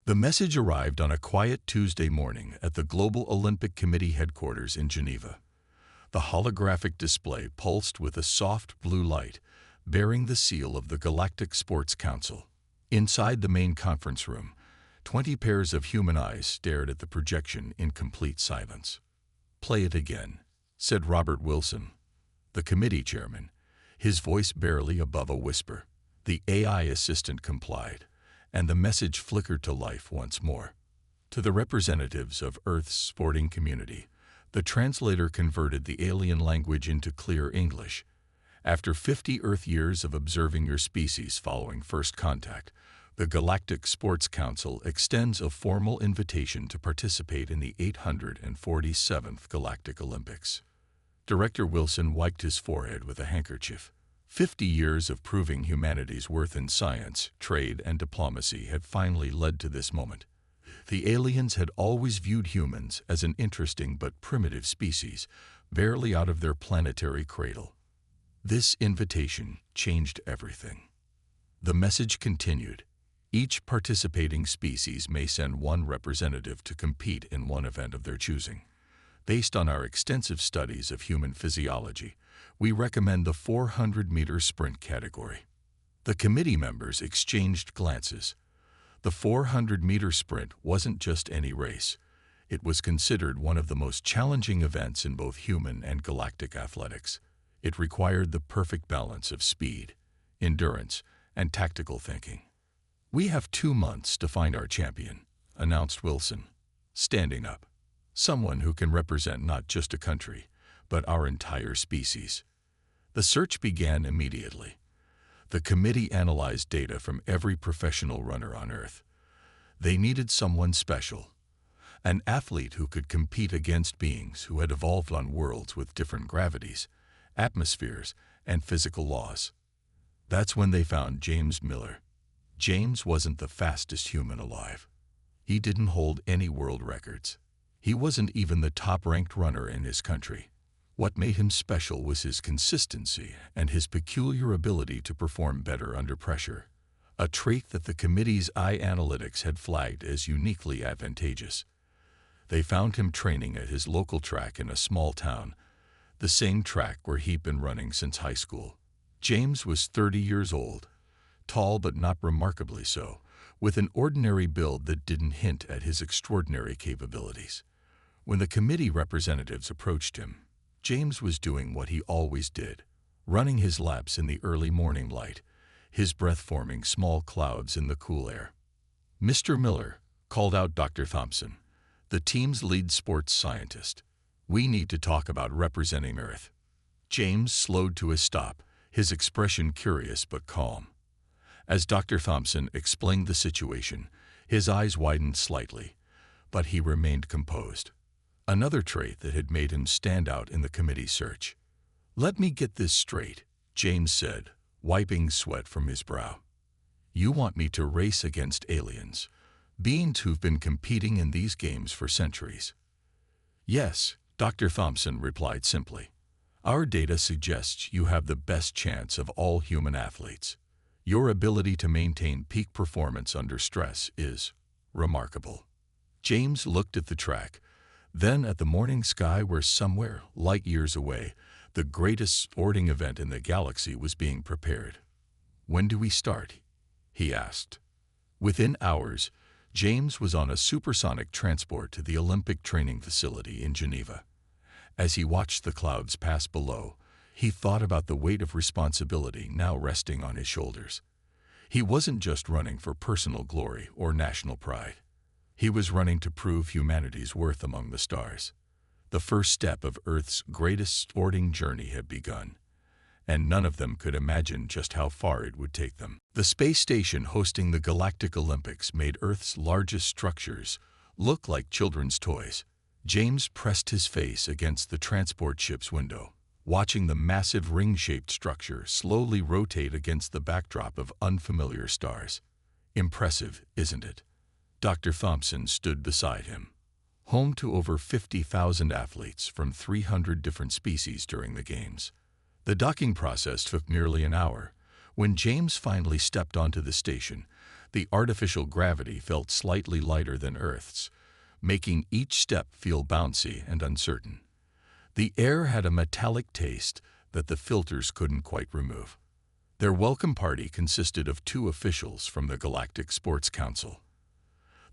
The message arrived on a quiet Tuesday morning at the Global Olympic Committee headquarters in Geneva. The holographic display pulsed with a soft blue light, bearing the seal of the Galactic Sports Council. Inside the main conference room, 20 pairs of human eyes stared at the projection in complete silence. "Play it again," said Robert Wilson, the committee chairman, his voice barely above a whisper. The AI assistant complied, and the message flickered to life once more. To the representatives of Earth's sporting community, the translator converted the alien language into clear English. After 50 Earth years of observing your species following first contact, the Galactic Sports Council extends a formal invitation to participate in the 847th Galactic Olympics. Director Wilson wiped his forehead with a handkerchief. 50 years of proving humanity's worth in science, trade, and diplomacy had finally led to this moment. The aliens had always viewed humans as an interesting but primitive species, barely out of their planetary cradle. This invitation changed everything. The message continued. Each participating species may send one representative to compete in one event of their choosing. Based on our extensive studies of human physiology, we recommend the 400-meter sprint category. The committee members exchanged glances. The 400-meter sprint wasn't just any race. It was considered one of the most challenging events in both human and galactic athletics. It required the perfect balance of speed, endurance, and tactical thinking. "We have 2 months to find our champion," announced Wilson, standing up. "Someone who can represent not just a country, but our entire species." The search began immediately. The committee analyzed data from every professional runner on Earth. They needed someone special, an athlete who could compete against beings who had evolved on worlds with different gravities, atmospheres, and physical laws. That's when they found James Miller. James wasn't the fastest human alive. He didn't hold any world records. He wasn't even the top-ranked runner in his country. What made him special was his consistency and his peculiar ability to perform better under pressure, a trait that the committee's eye analytics had flagged as uniquely advantageous. They found him training at his local track in a small town, the same track where he'd been running since high school. James was 30 years old, tall but not remarkably so, with an ordinary build that didn't hint at his extraordinary capabilities. When the committee representatives approached him, James was doing what he always did, running his laps in the early morning light, his breath forming small clouds in the cool air. "Mr. Miller," called out Dr. Thompson, the team's lead sports scientist, "we need to talk about representing Earth." James slowed to a stop, his expression curious but calm. As Dr. Thompson explained the situation, his eyes widened slightly, but he remained composed. Another trait that had made him stand out in the committee search. "Let me get this straight," James said, wiping sweat from his brow. "You want me to race against aliens, beings who've been competing in these games for centuries?" "Yes," Dr. Thompson replied simply. "Our data suggests you have the best chance of all human athletes. Your ability to maintain peak performance under stress is remarkable." James looked at the track, then at the morning sky where somewhere, light years away, the greatest sporting event in the galaxy was being prepared. "When do we start?" he asked. Within hours, James was on a supersonic transport to the Olympic training facility in Geneva. As he watched the clouds pass below, he thought about the weight of responsibility now resting on his shoulders. He wasn't just running for personal glory or national pride. He was running to prove humanity's worth among the stars. The first step of Earth's greatest sporting journey had begun, and none of them could imagine just how far it would take them. The space station hosting the Galactic Olympics made Earth's largest structures look like children's toys. James pressed his face against the transport ship's window, watching the massive ring-shaped structure slowly rotate against the backdrop of unfamiliar stars. Impressive, isn't it? Dr. Thompson stood beside him. Home to over 50,000 athletes from 300 different species during the Games. The docking process took nearly an hour. When James finally stepped onto the station, The artificial gravity felt slightly lighter than Earth's, making each step feel bouncy and uncertain. The air had a metallic taste that the filters couldn't quite remove. Their welcome party consisted of 2 officials from the Galactic Sports Council.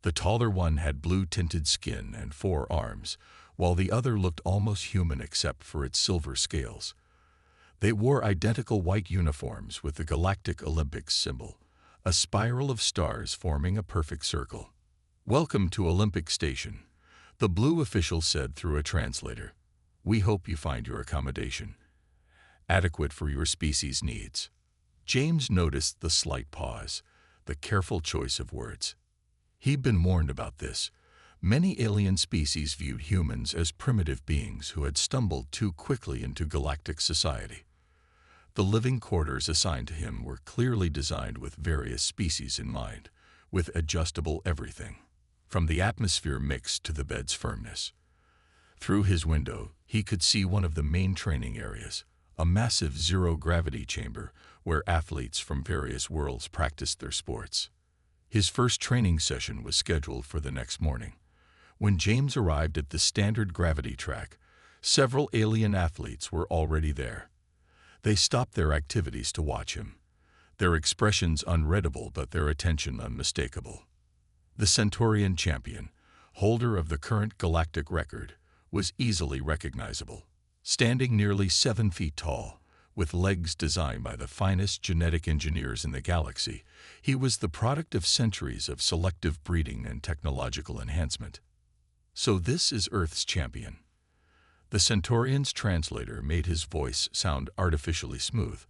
The taller one had blue-tinted skin and 4 arms, while the other looked almost human except for its silver scales. They wore identical white uniforms with the Galactic Olympics symbol, a spiral of stars forming a perfect circle. "Welcome to Olympic Station," the blue official said through a translator. "We hope you find your accommodation adequate for your species' needs." James noticed the slight pause, the careful choice of words. He'd been warned about this. Many alien species viewed humans as primitive beings who had stumbled too quickly into galactic society. The living quarters assigned to him were clearly designed with various species in mind, with adjustable everything, from the atmosphere mix to the bed's firmness. Through his window, he could see one of the main training areas, a massive zero-gravity chamber where athletes from various worlds practiced their sports. His first training session was scheduled for the next morning. When James arrived at the standard gravity track, several alien athletes were already there. They stopped their activities to watch him, their expressions unreadable but their attention unmistakable. The Centaurian champion, holder of the current galactic record, was easily recognizable. Standing nearly 7 feet tall, with legs designed by the finest genetic engineers in the galaxy, he was the product of centuries of selective breeding and technological enhancement. "So this is Earth's champion." The Centaurian's translator made his voice sound artificially smooth.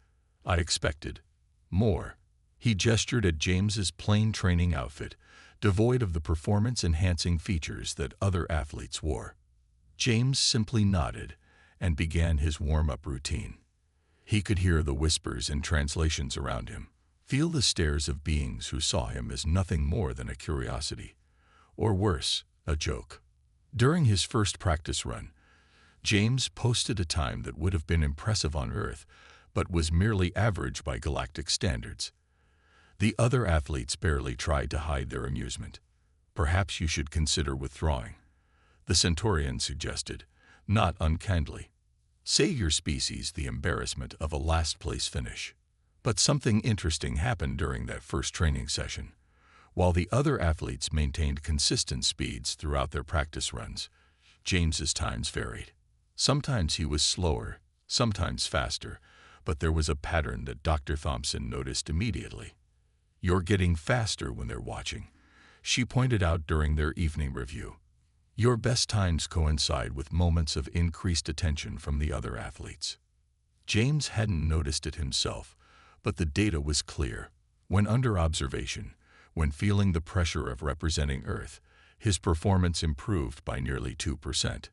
"I expected more." He gestured at James's plain training outfit, devoid of the performance-enhancing features that other athletes wore. James simply nodded and began his warm-up routine. He could hear the whispers and translations around him, feel the stares of beings who saw him as nothing more than a curiosity, or worse, a joke. During his first practice run, James posted a time that would have been impressive on Earth, but was merely average by galactic standards. The other athletes barely tried to hide their amusement. "Perhaps you should consider withdrawing," the Centaurian suggested, not unkindly. "Save your species the embarrassment of a last-place finish." But something interesting happened during that first training session. While the other athletes maintained consistent speeds throughout their practice runs, James's times varied. Sometimes he was slower, sometimes faster, but there was a pattern that Dr. Thompson noticed immediately. "You're getting faster when they're watching," she pointed out during their evening review. "Your best times coincide with moments of increased attention from the other athletes." James hadn't noticed it himself, but the data was clear. When under observation, when feeling the pressure of representing Earth, his performance improved by nearly 2%.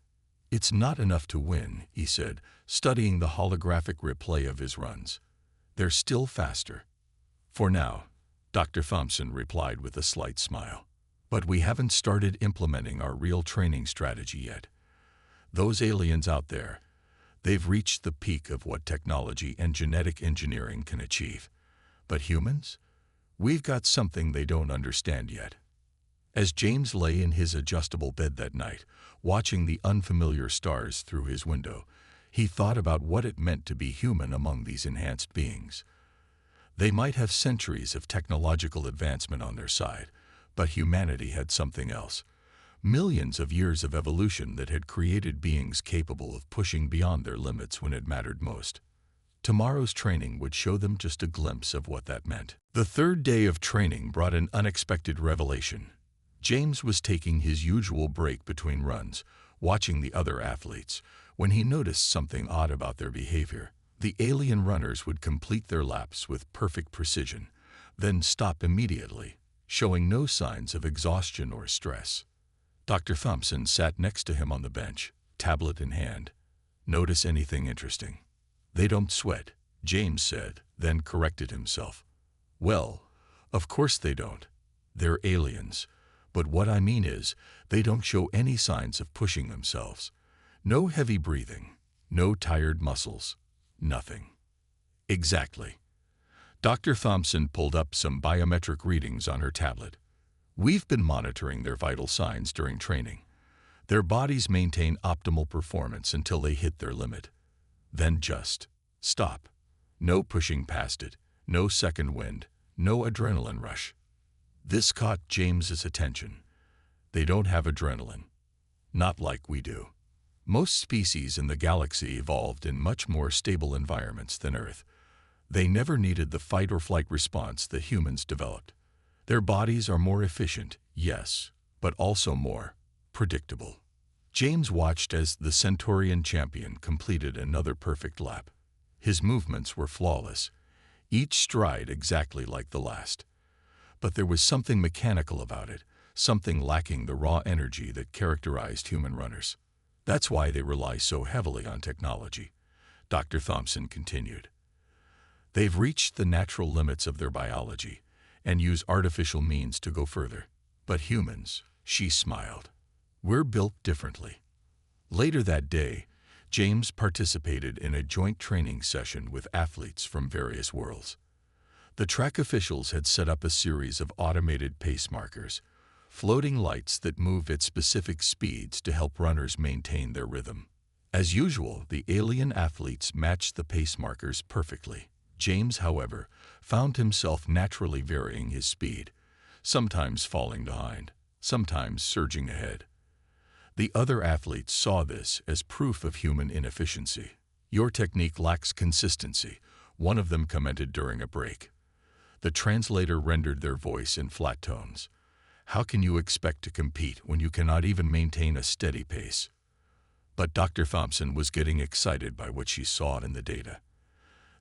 "It's not enough to win," he said, studying the holographic replay of his runs. "They're still faster." "For now," Dr. Thompson replied with a slight smile. "But we haven't started implementing our real training strategy yet. Those aliens out there, they've reached the peak of what technology and genetic engineering can achieve. But humans? We've got something they don't understand yet." As James lay in his adjustable bed that night, watching the unfamiliar stars through his window, he thought about what it meant to be human among these enhanced beings. They might have centuries of technological advancement on their side, but humanity had something else. Millions of years of evolution that had created beings capable of pushing beyond their limits when it mattered most. Tomorrow's training would show them just a glimpse of what that meant. The third day of training brought an unexpected revelation. James was taking his usual break between runs, watching the other athletes, when he noticed something odd about their behavior. The alien runners would complete their laps with perfect precision, then stop immediately, showing no signs of exhaustion or stress. Dr. Thompson sat next to him on the bench, tablet in hand. "Notice anything interesting?" "They don't sweat," James said, then corrected himself. "Well, of course they don't. They're aliens. But what I mean is, they don't show any signs of pushing themselves. No heavy breathing, no tired muscles, nothing." "Exactly." Dr. Thompson pulled up some biometric readings on her tablet. We've been monitoring their vital signs during training. Their bodies maintain optimal performance until they hit their limit. Then just stop. No pushing past it, no second wind, no adrenaline rush. This caught James's attention. They don't have adrenaline. Not like we do. Most species in the galaxy evolved in much more stable environments than Earth. They never needed the fight or flight response that humans developed. Their bodies are more efficient, yes, but also more predictable. James watched as the Centaurian champion completed another perfect lap. His movements were flawless, each stride exactly like the last. But there was something mechanical about it, something lacking the raw energy that characterized human runners. That's why they rely so heavily on technology, Dr. Thompson continued. They've reached the natural limits of their biology and use artificial means to go further. But humans, she smiled. We're built differently. Later that day, James participated in a joint training session with athletes from various worlds. The track officials had set up a series of automated pace markers, floating lights that move at specific speeds to help runners maintain their rhythm. As usual, the alien athletes matched the pace markers perfectly. James, however, found himself naturally varying his speed, sometimes falling behind, sometimes surging ahead. The other athletes saw this as proof of human inefficiency. "Your technique lacks consistency," one of them commented during a break. The translator rendered their voice in flat tones. "How can you expect to compete when you cannot even maintain a steady pace?" But Dr. Thompson was getting excited by what she saw in the data.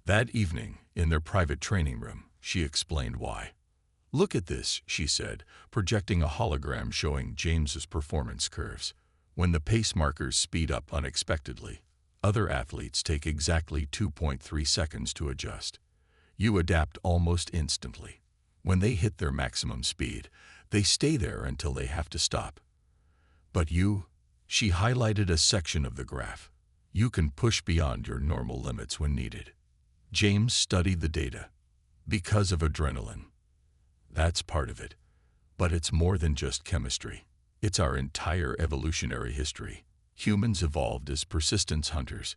That evening, in their private training room, she explained why. "Look at this," she said, projecting a hologram showing James's performance curves. When the pace markers speed up unexpectedly, other athletes take exactly 2.3 seconds to adjust. You adapt almost instantly. When they hit their maximum speed, they stay there until they have to stop. But you, she highlighted a section of the graph. You can push beyond your normal limits when needed. James studied the data. Because of adrenaline. That's part of it. But it's more than just chemistry. It's our entire evolutionary history. Humans evolved as persistence hunters,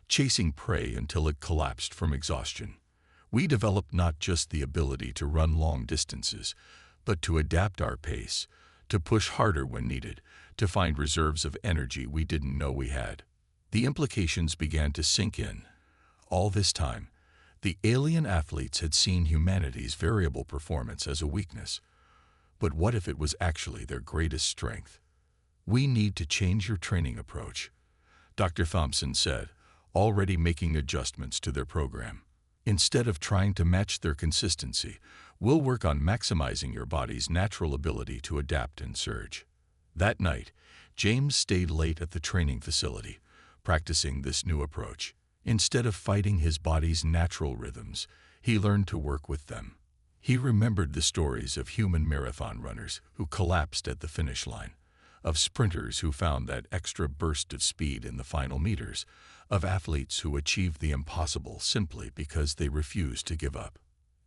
chasing prey until it collapsed from exhaustion. We developed not just the ability to run long distances, but to adapt our pace, to push harder when needed, to find reserves of energy we didn't know we had. The implications began to sink in. All this time, the alien athletes had seen humanity's variable performance as a weakness. But what if it was actually their greatest strength? "We need to change your training approach," Dr. Thompson said, already making adjustments to their program. "Instead of trying to match their consistency, we'll work on maximizing your body's natural ability to adapt and surge." That night, James stayed late at the training facility, practicing this new approach. Instead of fighting his body's natural rhythms, he learned to work with them. He remembered the stories of human marathon runners who collapsed at the finish line, of sprinters who found that extra burst of speed in the final meters, of athletes who achieved the impossible simply because they refused to give up.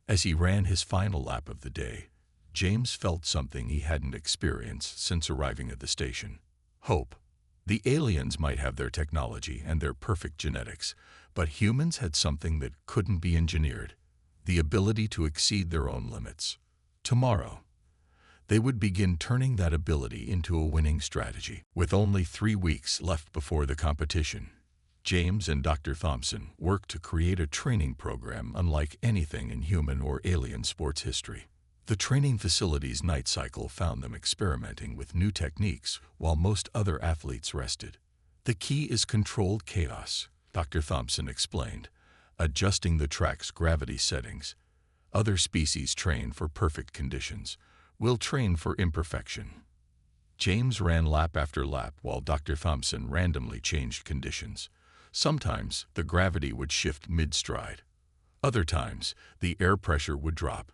As he ran his final lap of the day, James felt something he hadn't experienced since arriving at the station: hope. The aliens might have their technology and their perfect genetics, but humans had something that couldn't be engineered: the ability to exceed their own limits. Tomorrow, they would begin turning that ability into a winning strategy. With only 3 weeks left before the competition, James and Dr. Thompson worked to create a training program unlike anything in human or alien sports history. The training facility's night cycle found them experimenting with new techniques while most other athletes rested. "The key is controlled chaos," Dr. Thompson explained, adjusting the track's gravity settings. "Other species train for perfect conditions. We'll train for imperfection." James ran lap after lap while Dr. Thompson randomly changed conditions. Sometimes the gravity would shift mid-stride. Other times, the air pressure would drop.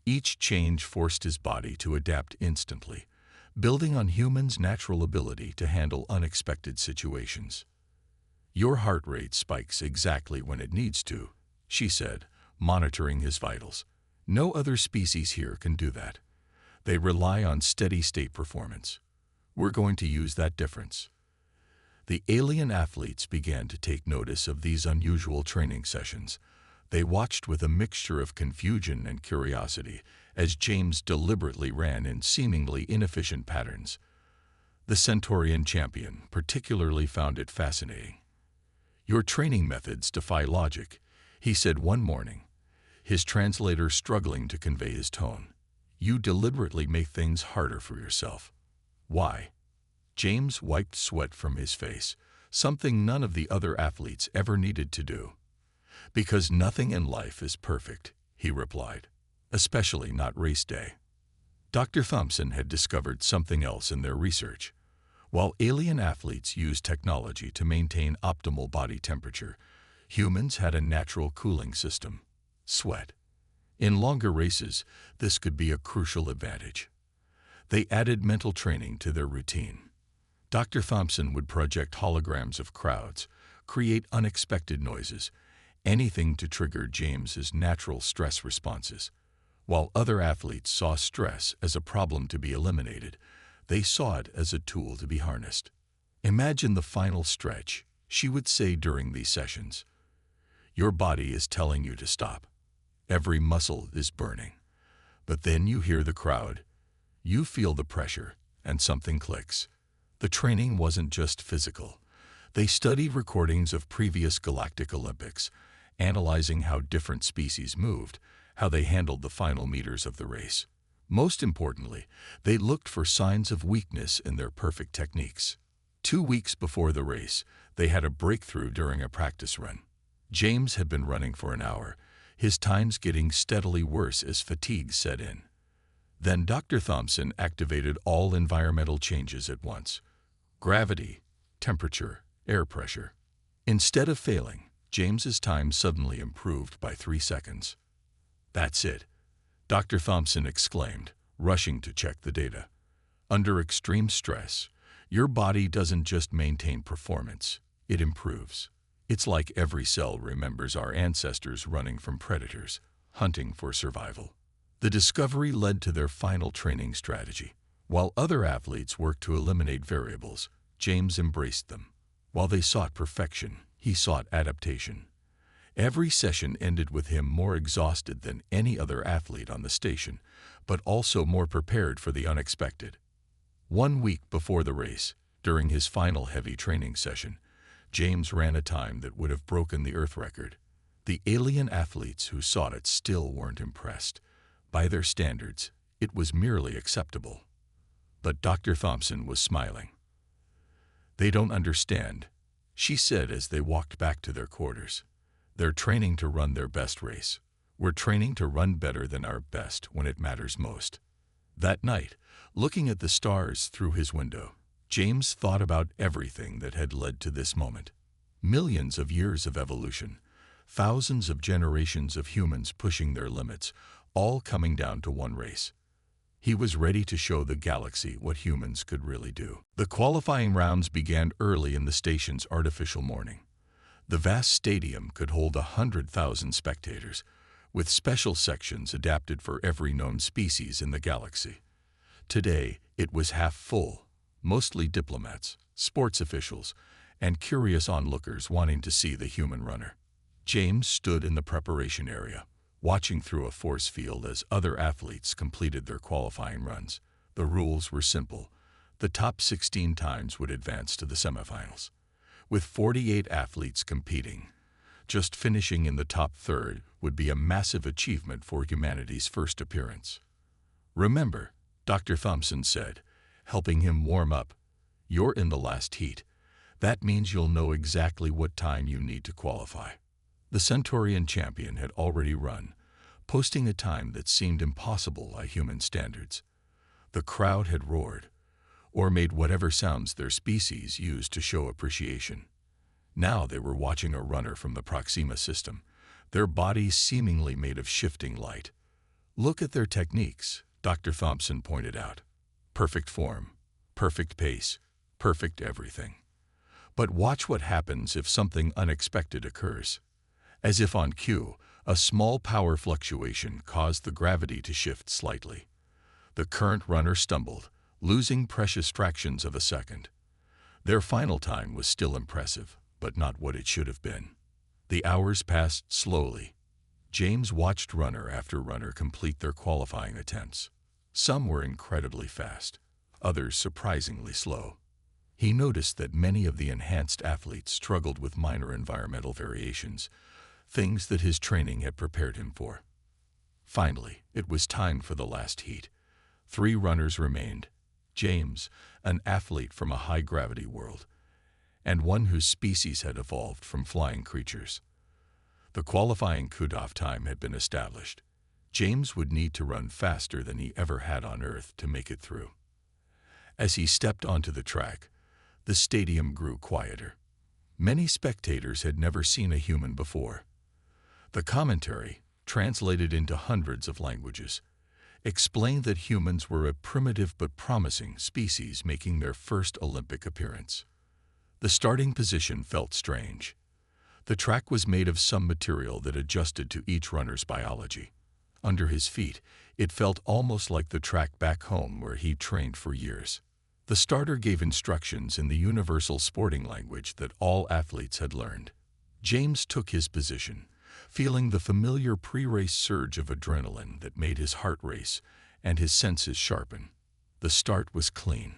Each change forced his body to adapt instantly, building on humans' natural ability to handle unexpected situations. "Your heart rate spikes exactly when it needs to," she said, monitoring his vitals. No other species here can do that. They rely on steady-state performance. We're going to use that difference. The alien athletes began to take notice of these unusual training sessions. They watched with a mixture of confusion and curiosity as James deliberately ran in seemingly inefficient patterns. The Centaurian champion particularly found it fascinating. "Your training methods defy logic," he said one morning, his translator struggling to convey his tone. "You deliberately make things harder for yourself. Why?" James wiped sweat from his face, something none of the other athletes ever needed to do. "Because nothing in life is perfect," he replied, "especially not race day." Dr. Thompson had discovered something else in their research. While alien athletes used technology to maintain optimal body temperature, humans had a natural cooling system: sweat. In longer races, this could be a crucial advantage. They added mental training to their routine. Dr. Thompson would project holograms of crowds, create unexpected noises, anything to trigger James's natural stress responses. While other athletes saw stress as a problem to be eliminated, they saw it as a tool to be harnessed. "Imagine the final stretch," she would say during these sessions. "Your body is telling you to stop. Every muscle is burning. But then you hear the crowd. You feel the pressure, and something clicks." The training wasn't just physical. They studied recordings of previous Galactic Olympics, analyzing how different species moved, how they handled the final meters of the race. Most importantly, they looked for signs of weakness in their perfect techniques. 2 weeks before the race, they had a breakthrough during a practice run. James had been running for an hour, his times getting steadily worse as fatigue set in. Then Dr. Thompson activated all environmental changes at once: gravity, temperature, air pressure. Instead of failing, James's time suddenly improved by 3 seconds. "That's it," Dr. Thompson exclaimed, rushing to check the data. "Under extreme stress, your body doesn't just maintain performance, it improves. It's like every cell remembers our ancestors running from predators, hunting for survival." The discovery led to their final training strategy. While other athletes worked to eliminate variables, James embraced them. While they sought perfection, he sought adaptation. Every session ended with him more exhausted than any other athlete on the station, but also more prepared for the unexpected. 1 week before the race, during his final heavy training session, James ran a time that would have broken the Earth record. The alien athletes who saw it still weren't impressed. By their standards, it was merely acceptable. But Dr. Thompson was smiling. "They don't understand," she said as they walked back to their quarters. "They're training to run their best race. We're training to run better than our best when it matters most." That night, looking at the stars through his window, James thought about everything that had led to this moment. Millions of years of evolution, thousands of generations of humans pushing their limits, all coming down to one race. He was ready to show the galaxy what humans could really do. The qualifying rounds began early in the station's artificial morning. The vast stadium could hold 100,000 spectators, with special sections adapted for every known species in the galaxy. Today, it was half full, mostly diplomats, sports officials, and curious onlookers wanting to see the human runner. James stood in the preparation area, watching through a force field as other athletes completed their qualifying runs. The rules were simple. The top 16 times would advance to the semifinals. With 48 athletes competing, just finishing in the top third would be a massive achievement for humanity's first appearance. "Remember," Dr. Thompson said, helping him warm up, "you're in the last heat. That means you'll know exactly what time you need to qualify." The Centaurian champion had already run, posting a time that seemed impossible by human standards. The crowd had roared, or made whatever sounds their species used to show appreciation. Now they were watching a runner from the Proxima system, their bodies seemingly made of shifting light. "Look at their techniques," Dr. Thompson pointed out. "Perfect form, perfect pace, perfect everything. But watch what happens if something unexpected occurs." As if on cue, A small power fluctuation caused the gravity to shift slightly. The current runner stumbled, losing precious fractions of a second. Their final time was still impressive, but not what it should have been. The hours passed slowly. James watched runner after runner complete their qualifying attempts. Some were incredibly fast, others surprisingly slow. He noticed that many of the enhanced athletes struggled with minor environmental variations, things that his training had prepared him for. Finally, it was time for the last heat. 3 runners remained: James, an athlete from a high-gravity world, and one whose species had evolved from flying creatures. The qualifying cutoff time had been established. James would need to run faster than he ever had on Earth to make it through. As he stepped onto the track, the stadium grew quieter. Many spectators had never seen a human before. The commentary, translated into hundreds of languages, explained that humans were a primitive but promising species making their first Olympic appearance. The starting position felt strange. The track was made of some material that adjusted to each runner's biology. Under his feet, it felt almost like the track back home where he trained for years. The starter gave instructions in the universal sporting language that all athletes had learned. James took his position, feeling the familiar pre-race surge of adrenaline that made his heart race and his senses sharpen. The start was clean.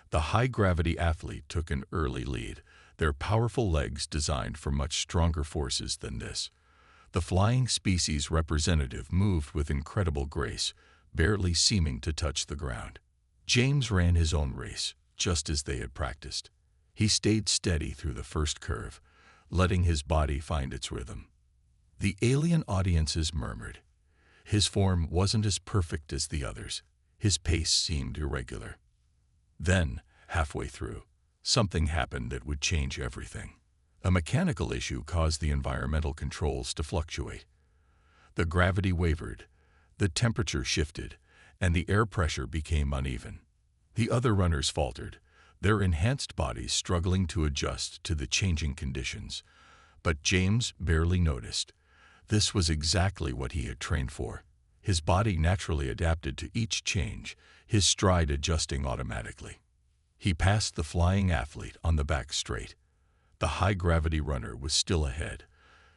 The high-gravity athlete took an early lead, their powerful legs designed for much stronger forces than this. The flying species representative moved with incredible grace, barely seeming to touch the ground. James ran his own race, just as they had practiced. He stayed steady through the first curve, letting his body find its rhythm. The alien audiences murmured. His form wasn't as perfect as the others. His pace seemed irregular. Then, halfway through, something happened that would change everything. A mechanical issue caused the environmental controls to fluctuate. The gravity wavered, the temperature shifted, and the air pressure became uneven. The other runners faltered, their enhanced bodies struggling to adjust to the changing conditions. But James barely noticed. This was exactly what he had trained for. His body naturally adapted to each change, his stride adjusting automatically. He passed the flying athlete on the back straight. The high-gravity runner was still ahead,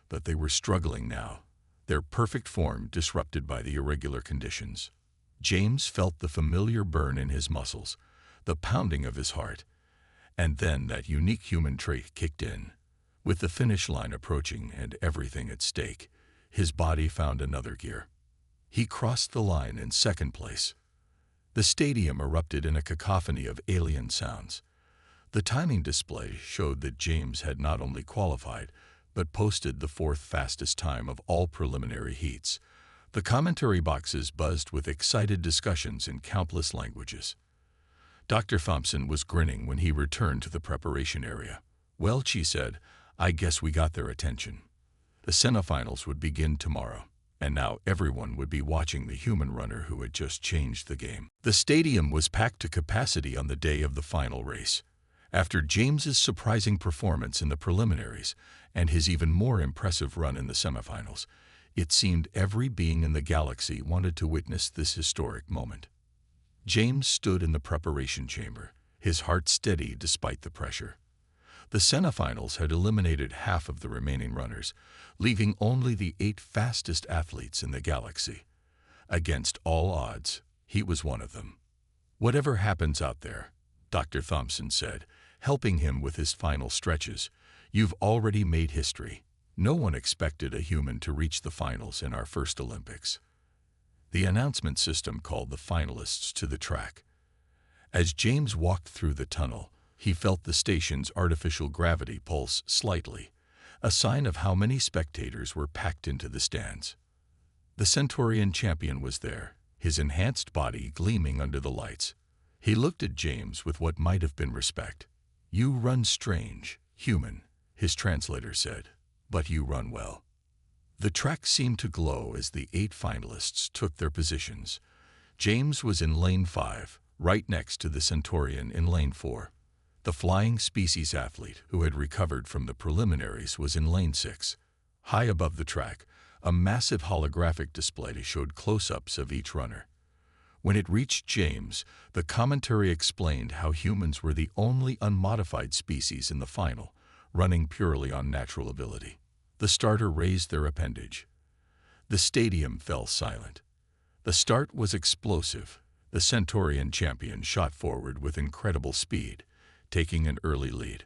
but they were struggling now, their perfect form disrupted by the irregular conditions. James felt the familiar burn in his muscles, the pounding of his heart, and then that unique human trait kicked in. With the finish line approaching and everything at stake, his body found another gear. He crossed the line in second place. The stadium erupted in a cacophony of alien sounds. The timing display showed that James had not only qualified, but posted the 4th fastest time of all preliminary heats. The commentary boxes buzzed with excited discussions in countless languages. Dr. Thompson was grinning when he returned to the preparation area. "Well," she said, "I guess we got their attention." The semifinals would begin tomorrow, and now everyone would be watching the human runner who had just changed the game. The stadium was packed to capacity on the day of the final race. After James's surprising performance in the preliminaries and his even more impressive run in the semifinals, it seemed every being in the galaxy wanted to witness this historic moment. James stood in the preparation chamber, his heart steady despite the pressure. The semifinals had eliminated half of the remaining runners, leaving only the 8 fastest athletes in the galaxy. Against all odds, he was one of them. "Whatever happens out there," Dr. Thompson said, helping him with his final stretches, "you've already made history. No one expected a human to reach the finals in our first Olympics." The announcement system called the finalists to the track. As James walked through the tunnel, he felt the station's artificial gravity pulse slightly, a sign of how many spectators were packed into the stands. The Centaurian champion was there, his enhanced body gleaming under the lights. He looked at James with what might have been respect. "You run strange, human," his translator said, "but you run well." The track seemed to glow as the 8 finalists took their positions. James was in lane 5, right next to the Centaurian in lane 4. The flying species athlete, who had recovered from the preliminaries, was in lane 6. High above the track, A massive holographic display showed close-ups of each runner. When it reached James, the commentary explained how humans were the only unmodified species in the final, running purely on natural ability. The starter raised their appendage. The stadium fell silent. The start was explosive. The Centaurian champion shot forward with incredible speed, taking an early lead.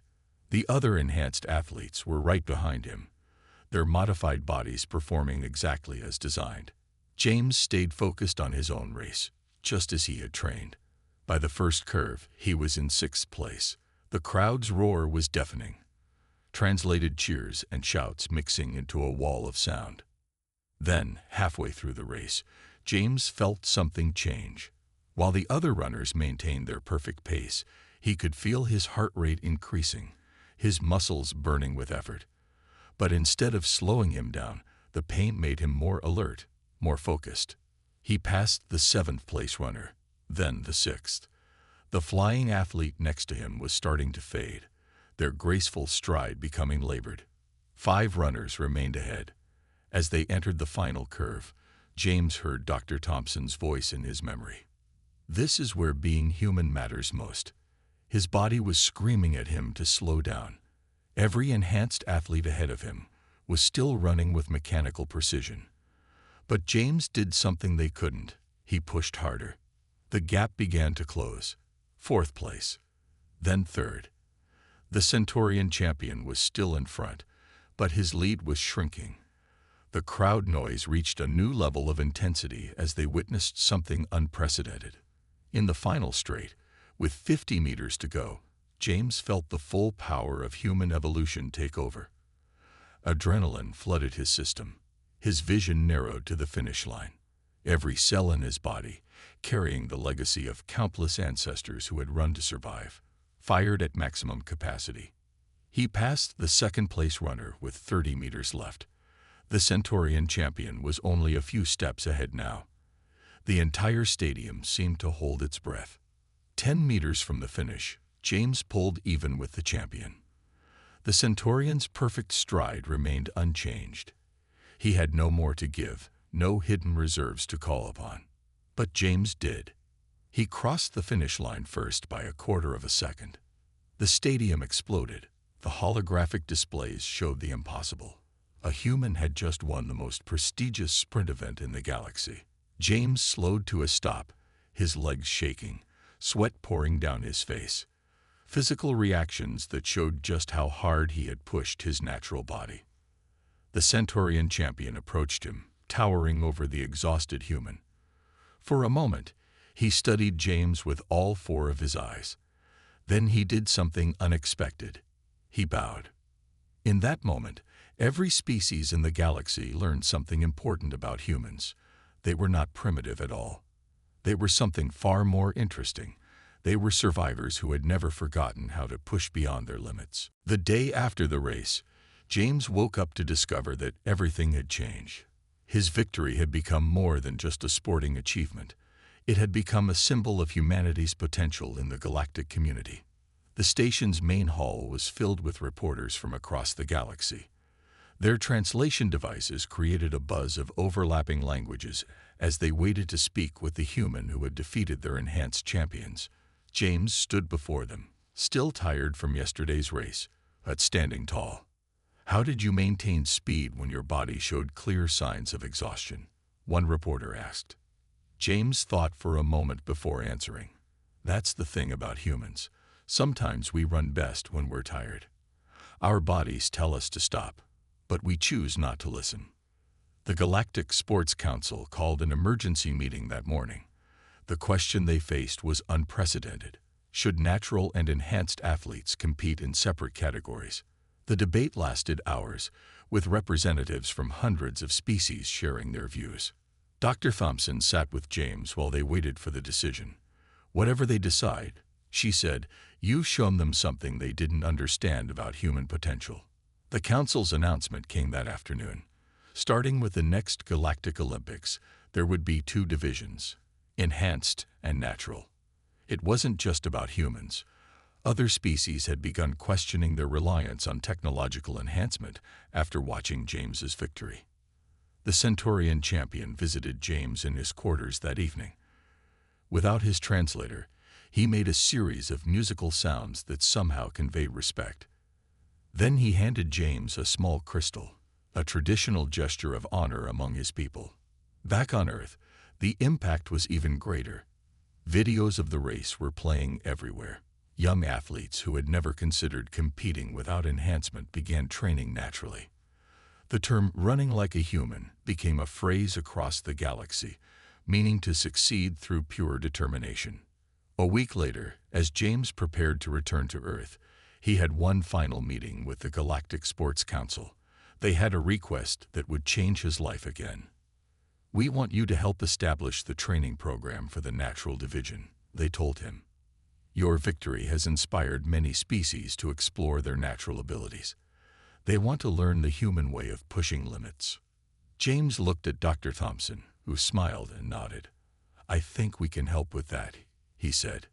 The other enhanced athletes were right behind him, their modified bodies performing exactly as designed. James stayed focused on his own race, just as he had trained. By the first curve, he was in 6th place. The crowd's roar was deafening, translated cheers and shouts mixing into a wall of sound. Then, halfway through the race, James felt something change. While the other runners maintained their perfect pace, he could feel his heart rate increasing, his muscles burning with effort. But instead of slowing him down, the pain made him more alert, more focused. He passed the 7th place runner, then the 6th. The flying athlete next to him was starting to fade, their graceful stride becoming labored. 5 runners remained ahead. As they entered the final curve, James heard Dr. Thompson's voice in his memory. This is where being human matters most. His body was screaming at him to slow down. Every enhanced athlete ahead of him was still running with mechanical precision. But James did something they couldn't. He pushed harder. The gap began to close. 4th place, then 3rd. The Centaurian champion was still in front, but his lead was shrinking. The crowd noise reached a new level of intensity as they witnessed something unprecedented. In the final straight, with 50 meters to go, James felt the full power of human evolution take over. Adrenaline flooded his system. His vision narrowed to the finish line. Every cell in his body, carrying the legacy of countless ancestors who had run to survive, fired at maximum capacity. He passed the 2nd place runner with 30 meters left. The Centaurian champion was only a few steps ahead now. The entire stadium seemed to hold its breath. 10 meters from the finish, James pulled even with the champion. The Centaurian's perfect stride remained unchanged. He had no more to give, no hidden reserves to call upon. But James did. He crossed the finish line first by a quarter of a second. The stadium exploded. The holographic displays showed the impossible. A human had just won the most prestigious sprint event in the galaxy. James slowed to a stop, his legs shaking, sweat pouring down his face. Physical reactions that showed just how hard he had pushed his natural body. The Centaurian champion approached him, towering over the exhausted human. For a moment, he studied James with all 4 of his eyes. Then he did something unexpected. He bowed. In that moment, every species in the galaxy learned something important about humans. They were not primitive at all. They were something far more interesting. They were survivors who had never forgotten how to push beyond their limits. The day after the race, James woke up to discover that everything had changed. His victory had become more than just a sporting achievement. It had become a symbol of humanity's potential in the galactic community. The station's main hall was filled with reporters from across the galaxy. Their translation devices created a buzz of overlapping languages as they waited to speak with the human who had defeated their enhanced champions. James stood before them, still tired from yesterday's race, but standing tall. "How did you maintain speed when your body showed clear signs of exhaustion?" one reporter asked. James thought for a moment before answering. "That's the thing about humans. Sometimes we run best when we're tired. Our bodies tell us to stop, but we choose not to listen." The Galactic Sports Council called an emergency meeting that morning. The question they faced was unprecedented. Should natural and enhanced athletes compete in separate categories? The debate lasted hours, with representatives from hundreds of species sharing their views. Dr. Thompson sat with James while they waited for the decision. "Whatever they decide," she said, "you've shown them something they didn't understand about human potential." The council's announcement came that afternoon. Starting with the next Galactic Olympics, there would be 2 divisions, enhanced and natural. It wasn't just about humans. Other species had begun questioning their reliance on technological enhancement after watching James's victory. The Centaurian champion visited James in his quarters that evening. Without his translator, he made a series of musical sounds that somehow conveyed respect. Then he handed James a small crystal, a traditional gesture of honor among his people. Back on Earth, the impact was even greater. Videos of the race were playing everywhere. Young athletes who had never considered competing without enhancement began training naturally. The term "running like a human" became a phrase across the galaxy, meaning to succeed through pure determination. A week later, as James prepared to return to Earth, he had one final meeting with the Galactic Sports Council. They had a request that would change his life again. "We want you to help establish the training program for the natural division," they told him. "Your victory has inspired many species to explore their natural abilities. They want to learn the human way of pushing limits." James looked at Dr. Thompson, who smiled and nodded. "I think we can help with that," he said.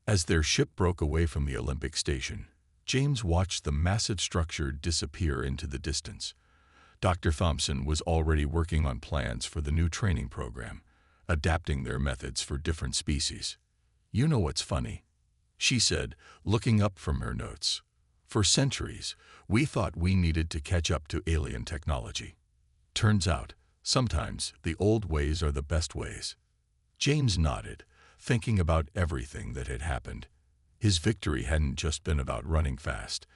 As their ship broke away from the Olympic station, James watched the massive structure disappear into the distance. Dr. Thompson was already working on plans for the new training program, adapting their methods for different species. "You know what's funny?" she said, looking up from her notes. "For centuries, we thought we needed to catch up to alien technology. Turns out, sometimes the old ways are the best ways." James nodded, thinking about everything that had happened. His victory hadn't just been about running fast.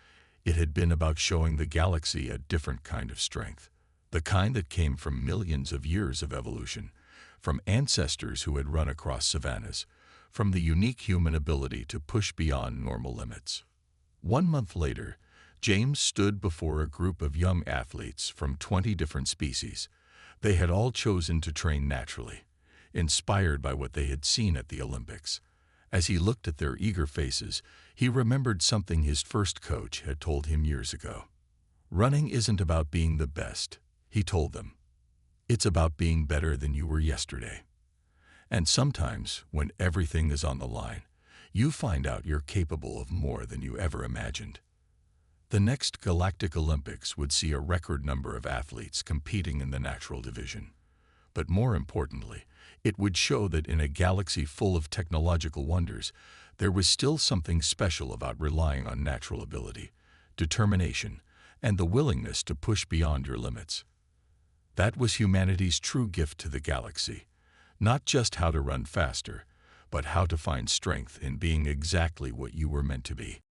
It had been about showing the galaxy a different kind of strength, the kind that came from millions of years of evolution, from ancestors who had run across savannas, from the unique human ability to push beyond normal limits. 1 month later, James stood before a group of young athletes from 20 different species. They had all chosen to train naturally, inspired by what they had seen at the Olympics. As he looked at their eager faces, he remembered something his first coach had told him years ago. "Running isn't about being the best," he told them. "It's about being better than you were yesterday. And sometimes, when everything is on the line, you find out you're capable of more than you ever imagined." The next Galactic Olympics would see a record number of athletes competing in the natural division. But more importantly, it would show that in a galaxy full of technological wonders, there was still something special about relying on natural ability, determination, and the willingness to push beyond your limits. That was humanity's true gift to the galaxy, not just how to run faster, but how to find strength in being exactly what you were meant to be.